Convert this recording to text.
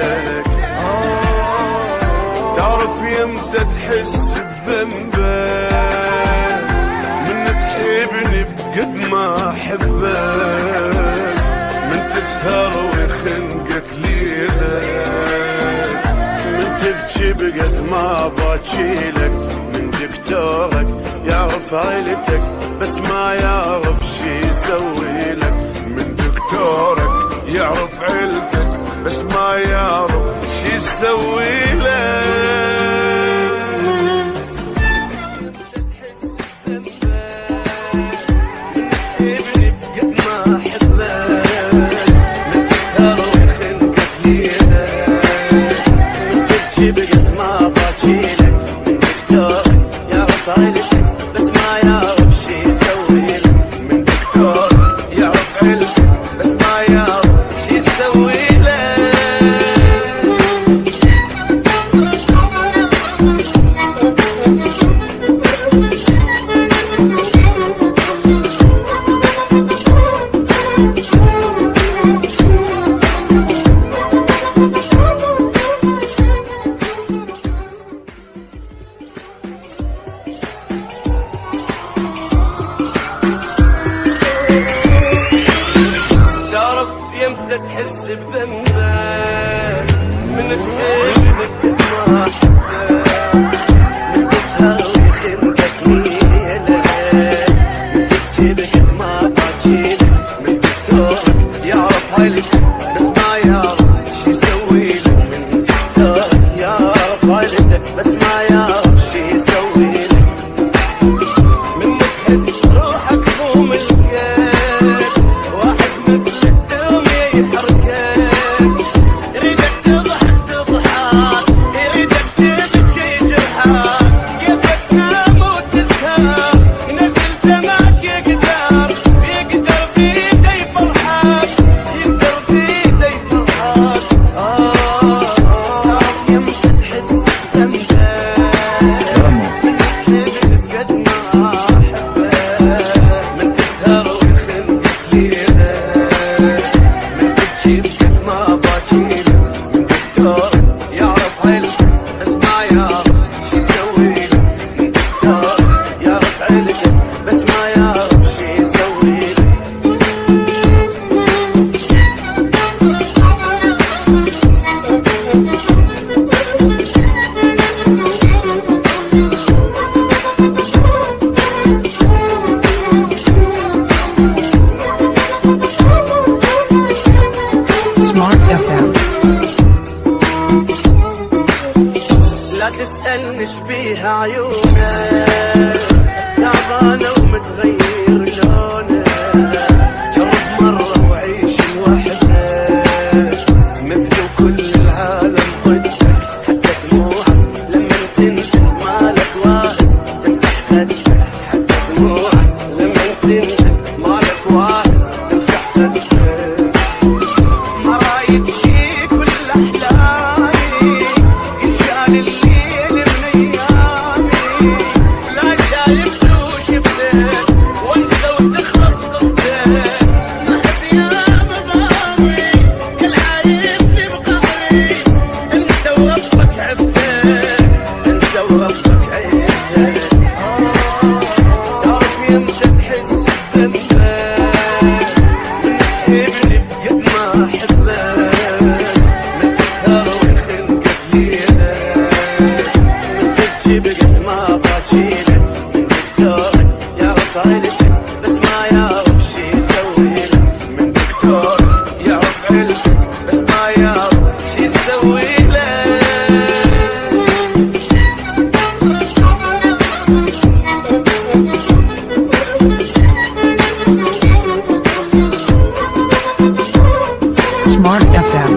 عيلتك. تعرف يمتى تحس بذنبك من تحبني بقد ما احبك، من تسهر ويخنقك ليلك، من تبكي بقد ما باكيلك، من دكتورك يعرف عيلتك بس ما يعرف شي يسويلك، من دكتورك يعرف عيلتك بس ما يعرف شي يسويلك. يمتى تحس بذنبك من تحبني بقد ما احبك، من تسهر ويخنقك ليلك، من تبكي بقد ما باكيلك، من دكتورك يعرف عيلتك بس ما يعرف شي يسويلك، من دكتورك يعرف عيلتك بس ما يعرف شي يسويلك، من تحس روحك مو ملكك، واحد مثلك لا تسألني شبيها عيونك، تعبانة ومتغير لونك، جرب مرة وعيش لوحدك، مثل كل العالم ضدك، حتى دموعك لما تنزل مالك واعز تمسح خدك، حتى دموعك لما تنزل مالك واعز تمسح خدك، ما رايد شي كل أحلامي إنشال الليل من أيامي، لا شايف له شفتك وانسى وتخلص قصتك، ما أحب يا مضامي كل عايفني بقهري، انت وربك عبتك، انت وربك عبتك. تعرف يمتى تحس بذنبك من تحبني بقد ما أحبك، من تسهر ويخنقك ليلك، من تبكي بقد ما باكيلك، من دكتورك يعرف عيلتك بس ما يعرف شي يسويلك، من دكتورك يعرف عيلتك بس ما يعرف شي يسويلك. Smart FM.